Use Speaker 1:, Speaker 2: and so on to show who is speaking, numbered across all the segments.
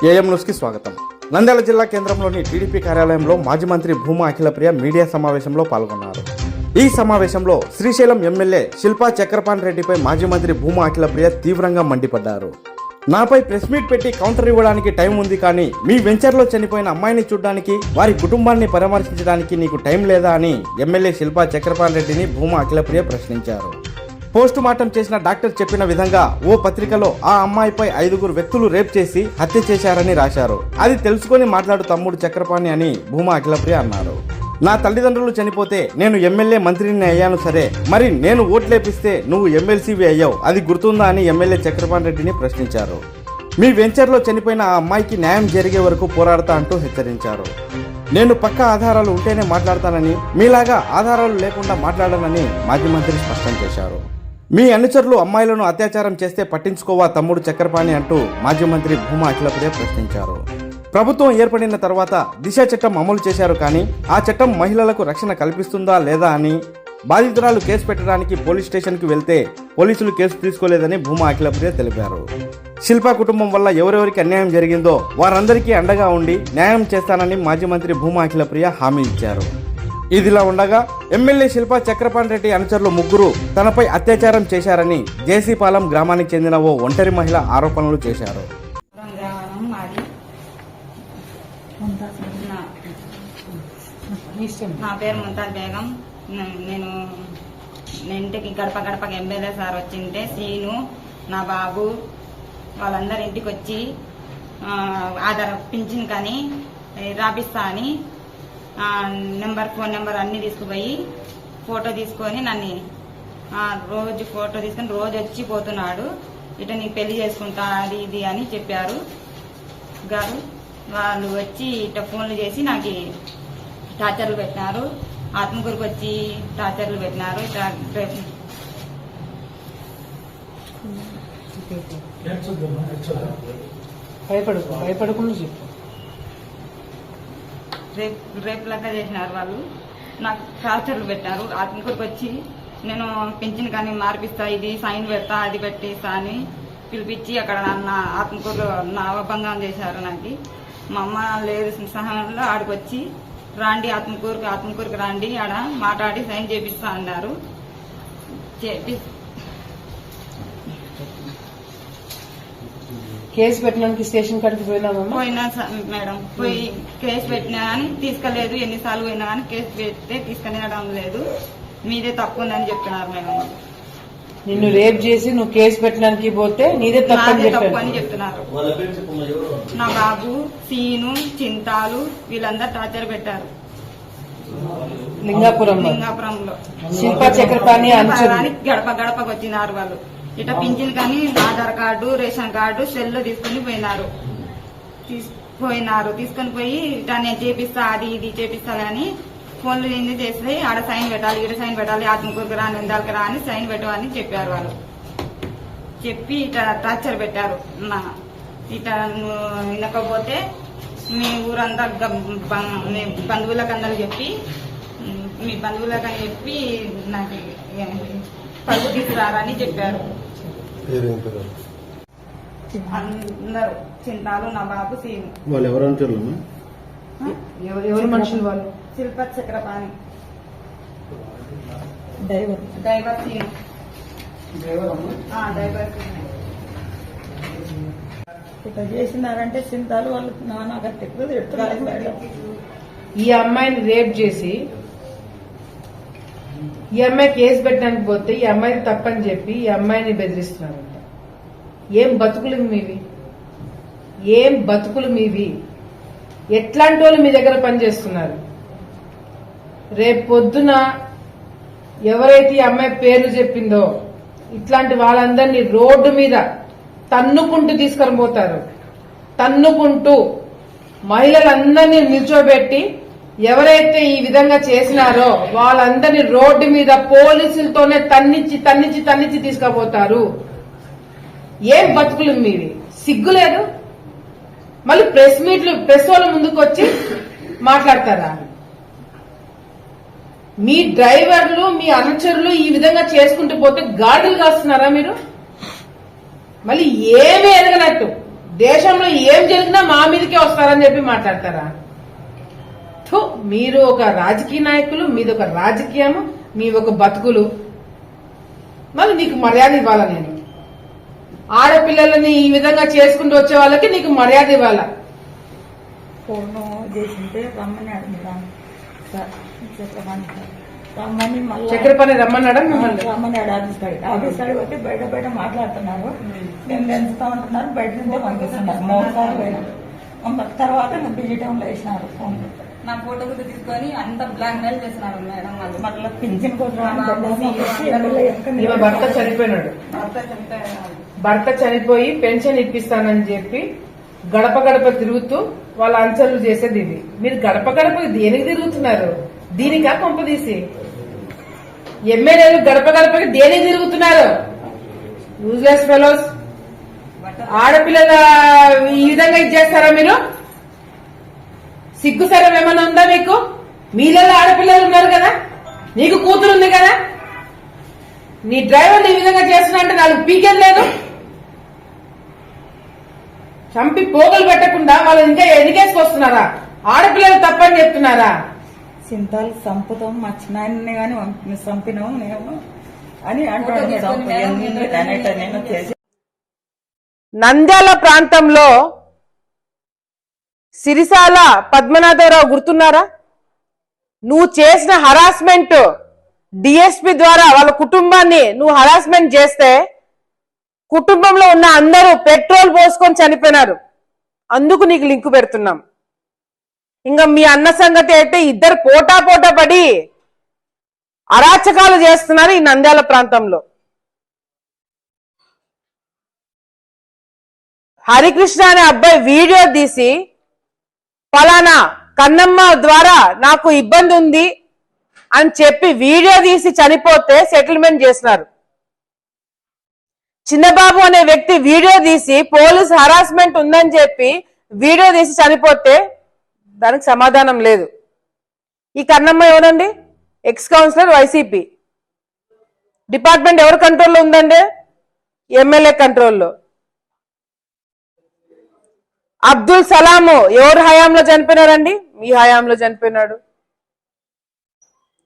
Speaker 1: AM న్యూస్కి స్వాగతం. నంద్యాల జిల్లా కేంద్రంలోని టీడీపీ కార్యాలయంలో మాజీ మంత్రి భూమా అఖిలప్రియ మీడియా సమావేశంలో పాల్గొన్నారు. ఈ సమావేశంలో శ్రీశైలం ఎమ్మెల్యే శిల్పా చక్రపాణి రెడ్డిపై మాజీ మంత్రి భూమా అఖిలప్రియ తీవ్రంగా మండిపడ్డారు. నాపై ప్రెస్ మీట్ పెట్టి కౌంటర్ ఇవ్వడానికి టైం ఉంది, కానీ మీ వెంచర్లో చనిపోయిన అమ్మాయిని చూడడానికి, వారి కుటుంబాన్ని పరామర్శించడానికి నీకు టైం లేదా అని ఎమ్మెల్యే శిల్పా చక్రపాణి రెడ్డిని భూమా అఖిలప్రియ ప్రశ్నించారు. పోస్టు మార్టం చేసిన డాక్టర్ చెప్పిన విధంగా ఓ పత్రికలో ఆ అమ్మాయిపై 5 వ్యక్తులు రేప్ చేసి హత్య చేశారని రాశారు. అది తెలుసుకొని మాట్లాడు తమ్ముడు చక్రపాణి అని భూమా అఖిలప్రియ అన్నారు. నా తల్లిదండ్రులు చనిపోతే నేను ఎమ్మెల్యే మంత్రిని అయ్యాను, సరే మరి నేను ఓట్లేపిస్తే నువ్వు ఎమ్మెల్సీవి అయ్యావు, అది గుర్తుందా అని ఎమ్మెల్యే చక్రపాణి రెడ్డిని ప్రశ్నించారు. మీ వెంచర్లో చనిపోయిన ఆ అమ్మాయికి న్యాయం జరిగే వరకు పోరాడతా అంటూ హెచ్చరించారు. నేను పక్కా ఆధారాలు ఉంటేనే మాట్లాడతానని, మీలాగా ఆధారాలు లేకుండా మాట్లాడనని మాజీ మంత్రి స్పష్టం చేశారు. మీ అనుచరులు అమ్మాయిలను అత్యాచారం చేస్తే పట్టించుకోవా తమ్ముడు చక్రపాణి అంటూ మాజీ మంత్రి భూమా అఖిలప్రియ ప్రశ్నించారు. ప్రభుత్వం ఏర్పడిన తర్వాత దిశ చట్టం అమలు చేశారు, కానీ ఆ చట్టం మహిళలకు రక్షణ కల్పిస్తుందా లేదా అని బాధితురాలు కేసు పెట్టడానికి పోలీస్ స్టేషన్కి వెళ్తే పోలీసులు కేసు తీసుకోలేదని భూమా అఖిలప్రియ తెలిపారు. శిల్పా కుటుంబం వల్ల ఎవరెవరికి అన్యాయం జరిగిందో వారందరికీ అండగా ఉండి న్యాయం చేస్తానని మాజీ మంత్రి భూమా అఖిలప్రియ హామీ ఇచ్చారు. ఇదిలా ఉండగా ఎమ్మెల్యే శిల్పా చక్రపాణి రెడ్డి అనుచరులు 3 తనపై అత్యాచారం చేశారని జేసీపాలెం గ్రామానికి చెందిన ఓ ఒంటరి మహిళ ఆరోపణలు చేశారు.
Speaker 2: నా పేరు ముంతాజ్ బేగం. నేను ఇంటికి గడప గడపకి ఎమ్మెల్యే సార్ వచ్చింటే సీను, నా బాబు వాళ్ళందరి ఇంటికి వచ్చి ఆధార్ పింఛన్ కానీ రాపిస్తా అని ఫోన్ నెంబర్ అన్ని తీసుకుపోయి ఫోటో తీసుకొని నన్ను రోజు ఫోటో తీసుకొని రోజు వచ్చి పోతున్నాడు. ఇట నీకు పెళ్లి చేసుకుంటా అది ఇది అని చెప్పారు గారు. వాళ్ళు వచ్చి ఇట ఫోన్లు చేసి నాకు టార్చర్లు పెట్టినారు. ఆత్మకూరుకు వచ్చి టార్చర్లు పెట్టినారు.
Speaker 3: భయపడకుండా చెప్పు.
Speaker 2: రేపు లెక్క చేసినారు వాళ్ళు. నాకు టార్చర్లు పెట్టారు. ఆత్మకూరుకు వచ్చి నేను పెంచిన కానీ మార్పిస్తా, ఇది సైన్ పెడతా, అది పెట్టిస్తా అని పిలిపించి అక్కడ నా ఆత్మకూరులో నా అవభంగం చేశారు. నాకు మా అమ్మ లేదు సహాయంలో ఆడికి వచ్చి రాండి ఆత్మకూరుకి రాండి, ఆడ మాట్లాడి సైన్ చేపిస్తా అన్నారు.
Speaker 3: కేసు పెట్టడానికి స్టేషన్ కాడికి పోయినా
Speaker 2: మేడం. పోయి కేసు పెట్టినా కానీ తీసుకెళ్లేదు. ఎన్నిసార్లు పోయినా కానీ కేసు పెడితే తీసుకెళ్ళడం లేదు. మీదే తప్పు ఉందని చెప్తున్నారు మేడం.
Speaker 3: నిన్ను రేప్ చేసి నువ్వు కేసు పెట్టడానికి పోతే నీదే తప్పు
Speaker 2: అని చెప్తున్నారు. నా బాబు సీను, చింతాలు వీళ్ళందరూ టార్చర్ పెట్టారు లింగాపురంలో.
Speaker 3: శిల్పా చక్రపాణి
Speaker 2: గడప గడపకు వచ్చినారు వాళ్ళు. ఇట పింఛన్ కానీ Aadhaar card, ration card, cell తీసుకుని తీసుకొని పోయి ఇట నేను చేపిస్తా, అది ఇది చేపిస్తానని ఫోన్లు ఎన్ని చేస్తే ఆడ సైన్ పెట్టాలి, ఈడ సైన్ పెట్టాలి, ఆత్మకూరుకు రా, నిందాలకు రా అని సైన్ పెట్టమని చెప్పారు వాళ్ళు. చెప్పి ఇట టార్చర్ పెట్టారు. ఇట వినకపోతే మీ ఊరంతా మీ బంధువులకు అందరూ చెప్పి నాకు పరుగు తీసుకురారని చెప్పారు. అందరూ చింతాలు, నా బాబు సీను.
Speaker 4: వాళ్ళు ఎవరు
Speaker 3: మనుషులు వాళ్ళు?
Speaker 2: శిల్పా చక్రపాణి డ్రైవర్ సీను. డ్రైవర్ సీను
Speaker 5: ఇట్లా చేసినారంటే చింతాలు వాళ్ళు నానా గట్టి ఎడుతున్నారు.
Speaker 3: ఈ అమ్మాయిని రేప్ చేసి ఈ అమ్మాయి కేసు పెట్టడానికి పోతే ఈ అమ్మాయికి తప్పని చెప్పి ఈ అమ్మాయిని బెదిరిస్తున్నారంట. ఏం బతుకులు మీవి? ఎట్లాంటి వాళ్ళు మీ దగ్గర పనిచేస్తున్నారు? రేపు పొద్దున ఎవరైతే ఈ అమ్మాయి పేర్లు చెప్పిందో ఇట్లాంటి వాళ్ళందరినీ రోడ్డు మీద తన్నుకుంటూ తీసుకొని పోతారు. తన్నుకుంటూ మహిళలందరినీ నిల్చోబెట్టి ఎవరైతే ఈ విధంగా చేసినారో వాళ్ళందరినీ రోడ్డు మీద పోలీసులతోనే తన్నిచ్చి తీసుకుపోతారు. ఏం బతుకులు మీవి? సిగ్గులేదు? మళ్ళీ ప్రెస్ వాళ్ళ ముందుకు వచ్చి మాట్లాడతారా? మీ డ్రైవర్లు, మీ అనుచరులు ఈ విధంగా చేసుకుంటూ పోతే గాడులు కాస్తున్నారా మీరు? మళ్ళీ ఏమీ ఎరగనట్టు దేశంలో ఏం జరిగినా మా మీదకే వస్తారని చెప్పి మాట్లాడతారా? మీరు ఒక రాజకీయ నాయకులు, మీది ఒక రాజకీయము, మీ ఒక బతుకులు. మరి నీకు మర్యాద ఇవ్వాలా? నేను ఆడపిల్లలని ఈ విధంగా చేసుకుంటూ వచ్చే వాళ్ళకి నీకు మర్యాద ఇవ్వాలా?
Speaker 5: ఫోన్ చేసింటే రమ్మన్నాడు మేడం రమ్మని మళ్ళీ
Speaker 3: చక్కెరపాణి రమ్మన్నాడా మిమ్మల్ని?
Speaker 5: రమ్మన్నాడు ఆఫీస్ కాడికి వచ్చి బయట మాట్లాడుతున్నారు. మేము పెంచుతా ఉంటున్నారు, బయట నుంచే పంపిస్తున్నారు. 3 సార్లు పోయినారు. తర్వాత బిజీటంలో వేసినారు ఫోన్.
Speaker 2: నా ఫోటో కూడా తీసుకొని అంత బ్లాక్ మెయిల్ చేస్తున్నారు మేడం వాళ్ళు.
Speaker 5: మళ్ళీ పింఛన్ కోసం
Speaker 3: ఈమె భర్త చనిపోయినాడు. భర్త చనిపోయి పెన్షన్ ఇప్పిస్తానని చెప్పి గడప గడప తిరుగుతూ వాళ్ళ అంచలు చేసేది ఇది. మీరు గడప గడప దేనికి తిరుగుతున్నారు? దీనికా కొంపదీసి ఎమ్మెల్యేలు గడప గడపకి దేనికి తిరుగుతున్నారు? Useless fellows. ఆడపిల్లల ఈ విధంగా ఇచ్చేస్తారా మీరు? సిగ్గుసరం ఏమైనా ఉందా మీకు? మీలలో ఆడపిల్లలు ఉన్నారు కదా, నీకు కూతురు ఉంది కదా, నీ డ్రైవర్ ఈ విధంగా చేస్తున్నా అంటే నాకు పీకేది లేదు. చంపి పోగలు పెట్టకుండా వాళ్ళు ఇంకా ఎదిగేసుకొస్తున్నారా? ఆడపిల్లలు తప్పని చెప్తున్నారా?
Speaker 5: సింతాలు చంపుతాం, మా చిన్నాయన్ని కానీ చంపినాం మేము అని అంటాడు.
Speaker 3: నంద్యాల ప్రాంతంలో సిరిసాల పద్మనాభరావు గుర్తున్నారా? నువ్వు చేసిన హరాస్మెంట్ డిఎస్పీ ద్వారా వాళ్ళ కుటుంబాన్ని నువ్వు హరాస్మెంట్ చేస్తే కుటుంబంలో ఉన్న అందరూ పెట్రోల్ పోసుకొని చనిపోయినారు. అందుకు నీకు లింకు పెడుతున్నాం. ఇంకా మీ అన్న సంగతి అయితే ఇద్దరు పోటా పడి అరాచకాలు చేస్తున్నారు ఈ నంద్యాల ప్రాంతంలో. హరికృష్ణ అనే అబ్బాయి వీడియో తీసి ఫలానా కన్నమ్మ ద్వారా నాకు ఇబ్బంది ఉంది అని చెప్పి వీడియో తీసి చనిపోతే సెటిల్మెంట్ చేసినారు. చిన్నబాబు అనే వ్యక్తి వీడియో తీసి పోలీస్ హరాస్మెంట్ ఉందని చెప్పి వీడియో తీసి చనిపోతే దానికి సమాధానం లేదు. ఈ కన్నమ్మ ఎవరండి? Ex councillor YCP. డిపార్ట్మెంట్ ఎవరి కంట్రోల్లో ఉందండి? ఎమ్మెల్యే కంట్రోల్లో. అబ్దుల్ సలాము ఎవరి హయాంలో చనిపోయినారండి? మీ హయాంలో చనిపోయినాడు.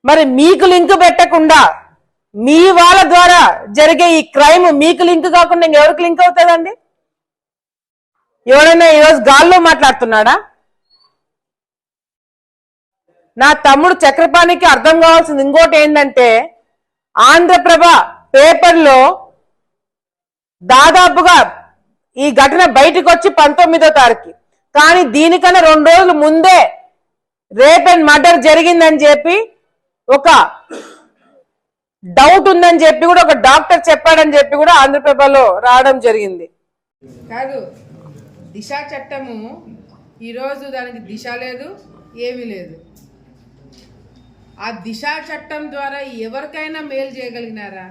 Speaker 3: మరి మీకు లింక్ పెట్టకుండా మీ వాళ్ళ ద్వారా జరిగే ఈ క్రైమ్ మీకు లింక్ కాకుండా ఇంకెవరికి లింక్ అవుతుందండి? ఎవరైనా ఈరోజు గాల్లో మాట్లాడుతున్నాడా? నా తమ్ముడు చక్రపాణికి అర్థం కావాల్సింది ఇంకోటి ఏంటంటే, ఆంధ్రప్రభ పేపర్లో దాదాపుగా ఈ ఘటన బయటకు వచ్చి 19వ తారీఖు, కానీ దీనికన్నా 2 రోజులు ముందే రేప్ అండ్ మర్డర్ జరిగిందని చెప్పి ఒక డౌట్ ఉందని చెప్పి కూడా ఒక డాక్టర్ చెప్పాడని చెప్పి కూడా ఆంధ్రప్రభలో రావడం జరిగింది. కాదు, దిశ చట్టము ఈరోజు దానికి దిశ లేదు, ఏమీ లేదు. ఆ దిశ చట్టం ద్వారా ఎవరికైనా మేలు చేయగలిగినారా?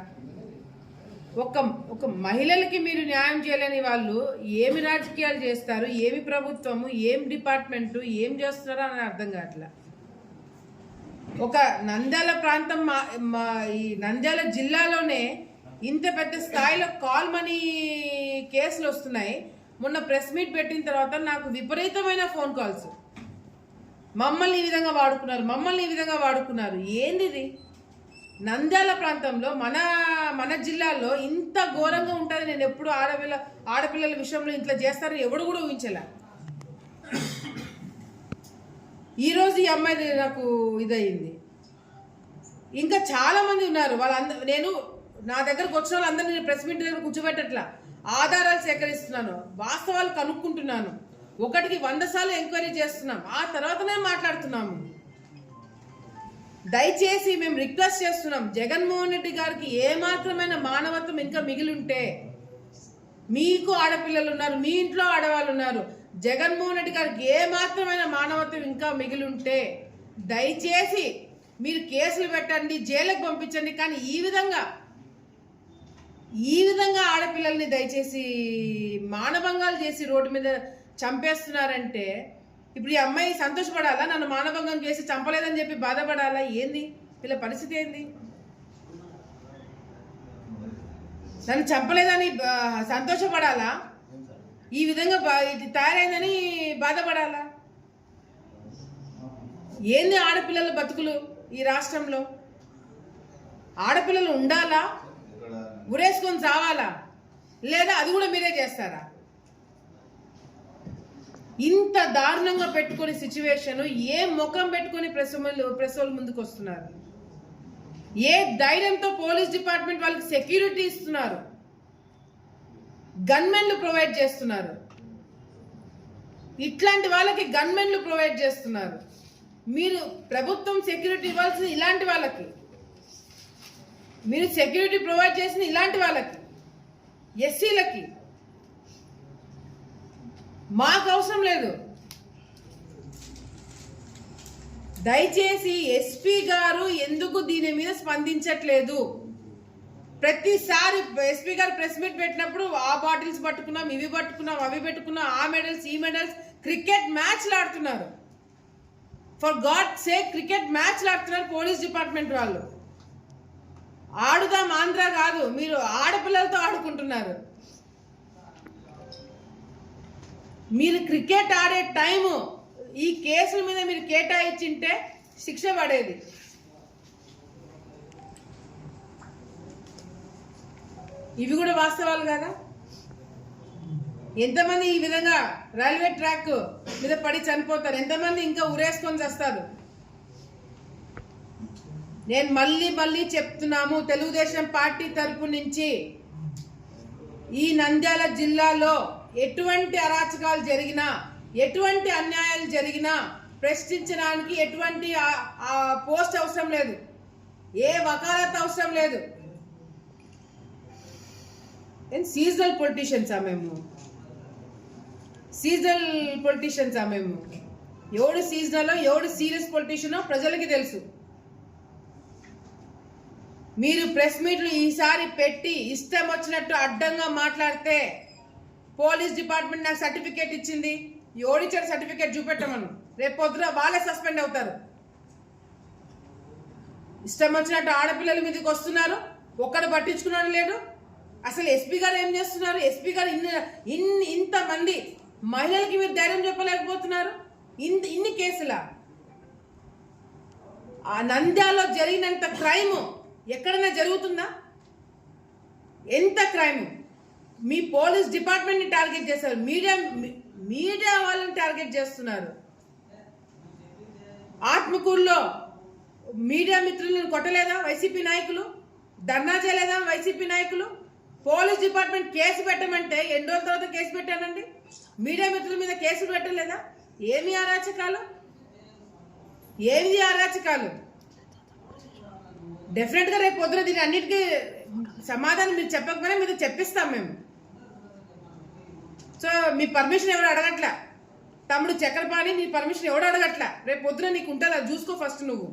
Speaker 3: ఒక మహిళలకి మీరు న్యాయం చేయలేని వాళ్ళు ఏమి రాజకీయాలు చేస్తారు, ఏమి ప్రభుత్వము, ఏం డిపార్ట్మెంటు, ఏం చేస్తున్నారో అని అర్థం కావట్లా. ఒక నంద్యాల ప్రాంతం, ఈ నంద్యాల జిల్లాలోనే ఇంత పెద్ద స్థాయిలో కాల్ మనీ కేసులు వస్తున్నాయి. మొన్న ప్రెస్ మీట్ పెట్టిన తర్వాత నాకు విపరీతమైన ఫోన్ కాల్స్. మమ్మల్ని ఈ విధంగా వాడుకున్నారు, ఏంది ఇది? నంద్యాల ప్రాంతంలో మన జిల్లాలో ఇంత ఘోరంగా ఉంటుంది నేను ఎప్పుడు ఆడపిల్లల విషయంలో ఇంట్లో చేస్తారని ఎవడు కూడా ఊహించలే. ఈరోజు ఈ అమ్మాయి నాకు ఇదయింది. ఇంకా చాలా మంది ఉన్నారు. నేను నా దగ్గరకు వచ్చిన వాళ్ళందరినీ నేను ప్రెస్ మీట్ దగ్గర కూర్చోబెట్టట్లా, ఆధారాలు సేకరిస్తున్నాను, వాస్తవాలు కనుక్కుంటున్నాను, 1కి 100 సార్లు ఎంక్వైరీ చేస్తున్నాం, ఆ తర్వాతనే మాట్లాడుతున్నాము. దయచేసి మేము రిక్వెస్ట్ చేస్తున్నాం, జగన్మోహన్ రెడ్డి గారికి ఏమాత్రమైన మానవత్వం ఇంకా మిగిలి ఉంటే, మీకు ఆడపిల్లలు ఉన్నారు, మీ ఇంట్లో ఆడవాళ్ళు ఉన్నారు, జగన్మోహన్ రెడ్డి గారికి ఏమాత్రమైన మానవత్వం ఇంకా మిగిలి ఉంటే దయచేసి మీరు కేసులు పెట్టండి, జైలుకు పంపించండి. కానీ ఈ విధంగా ఆడపిల్లల్ని దయచేసి మానభంగాలు చేసి రోడ్డు మీద చంపేస్తున్నారంటే ఇప్పుడు ఈ అమ్మాయి సంతోషపడాలా? నన్ను మానభంగం చేసి చంపలేదని చెప్పి బాధపడాలా? ఏంది వీళ్ళ పరిస్థితి? ఏంది? నన్ను చంపలేదని సంతోషపడాలా? ఈ విధంగా ఇది తయారైందని బాధపడాలా? ఏంది ఆడపిల్లల బతుకులు ఈ రాష్ట్రంలో? ఆడపిల్లలు ఉండాలా, ఉరేసుకొని చావాలా, లేదా అది కూడా మీరే చేస్తారా? ఇంత దారుణంగా పెట్టుకునే సిచ్యువేషన్ ఏ ముఖం పెట్టుకుని ప్రెస్ వాళ్ళ ముందుకు వస్తున్నారు? ఏ ధైర్యంతో పోలీస్ డిపార్ట్మెంట్ వాళ్ళకి సెక్యూరిటీ ఇస్తున్నారు, గన్మెన్లు ప్రొవైడ్ చేస్తున్నారు, ఇట్లాంటి వాళ్ళకి గన్మెన్లు ప్రొవైడ్ చేస్తున్నారు. మీరు ప్రభుత్వం సెక్యూరిటీ ఇవ్వాల్సిన ఇలాంటి వాళ్ళకి, మీరు సెక్యూరిటీ ప్రొవైడ్ చేసిన ఇలాంటి వాళ్ళకి, ఎస్సీలకి. మాకు అవసరం లేదు. దయచేసి ఎస్పీ గారు ఎందుకు దీని మీద స్పందించట్లేదు? ప్రతిసారి ఎస్పీ గారు ప్రెస్ మీట్ పెట్టినప్పుడు ఆ బాటిల్స్ పట్టుకున్నాం, ఇవి పట్టుకున్నాం, అవి పెట్టుకున్నాం, ఆ మెడల్స్, ఈ మెడల్స్, క్రికెట్ మ్యాచ్లు ఆడుతున్నారు. ఫర్ గాడ్ సేక్ క్రికెట్ మ్యాచ్లు ఆడుతున్నారు పోలీస్ డిపార్ట్మెంట్ వాళ్ళు. ఆడుదాం ఆంధ్ర కాదు, మీరు ఆడపిల్లలతో ఆడుకుంటున్నారు. మీరు క్రికెట్ ఆడే టైము ఈ కేసుల మీద మీరు కేటాయించింటే శిక్ష పడేది. ఇవి కూడా వాస్తవాలు కదా? ఎంతమంది ఈ విధంగా రైల్వే ట్రాక్ మీద పడి చనిపోతారు, ఎంతమంది ఇంకా ఉరేసుకొని చేస్తారు. నేను మళ్ళీ చెప్తున్నాము, తెలుగుదేశం పార్టీ తరపు నుంచి ఈ నంద్యాల జిల్లాలో ఎటువంటి అరాచకాలు జరిగినా, ఎటువంటి అన్యాయాలు జరిగినా ప్రశ్నించడానికి ఎటువంటి పోస్ట్ అవసరం లేదు, ఏ వకాలత్ అవసరం లేదు. సీజనల్ పొలిటీషియన్సా మేము? సీజనల్ పొలిటీషియన్సా మేము? ఎవడు సీజనలో ఎవడు సీరియస్ పొలిటీషియనో ప్రజలకి తెలుసు. మీరు ప్రెస్ మీట్లు ఈసారి పెట్టి ఇష్టం వచ్చినట్టు అడ్డంగా మాట్లాడితే పోలీస్ డిపార్ట్మెంట్ నాకు సర్టిఫికేట్ ఇచ్చింది, ఎవడిచ్చాడు సర్టిఫికేట్ చూపెట్టమను, రేపు పొద్దున వాళ్ళే సస్పెండ్ అవుతారు. ఇష్టం వచ్చినట్టు ఆడపిల్లల మీదకి వస్తున్నారు, ఒక్కడు పట్టించుకున్నాడు లేడు. అసలు ఎస్పీ గారు ఏం చేస్తున్నారు? ఎస్పీ గారు ఇంతమంది మహిళలకి మీరు ధైర్యం చెప్పలేకపోతున్నారు. ఇన్ని కేసుల ఆ నంద్యాలలో జరిగినంత క్రైమ్ ఎక్కడైనా జరుగుతుందా? ఎంత క్రైమ్! మీ పోలీస్ డిపార్ట్మెంట్ని టార్గెట్ చేస్తారు, మీడియా వాళ్ళని టార్గెట్ చేస్తున్నారు. ఆత్మకూరులో మీడియా మిత్రులను కొట్టలేదా వైసీపీ నాయకులు? ధర్నా చేయలేదా వైసీపీ నాయకులు? పోలీస్ డిపార్ట్మెంట్ కేసు పెట్టమంటే ఎన్ని రోజుల తర్వాత కేసు పెట్టానండి? మీడియా మిత్రుల మీద కేసులు పెట్టలేదా? ఏమి అరాచకాలు, ఏమి అరాచకాలు! డెఫినెట్గా రేపు పొద్దున దీని అన్నిటికీ సమాధానం మీరు చెప్పకపోయినా మీరు చెప్పిస్తాం మేము. సో మీ పర్మిషన్ ఎవరు అడగట్లా, తమ్ముడు చక్రపాణి, నీ పర్మిషన్ ఎవడు అడగట్లా. రేపు పొద్దున నీకు ఉంటుంది, అది చూసుకో ఫస్ట్ నువ్వు.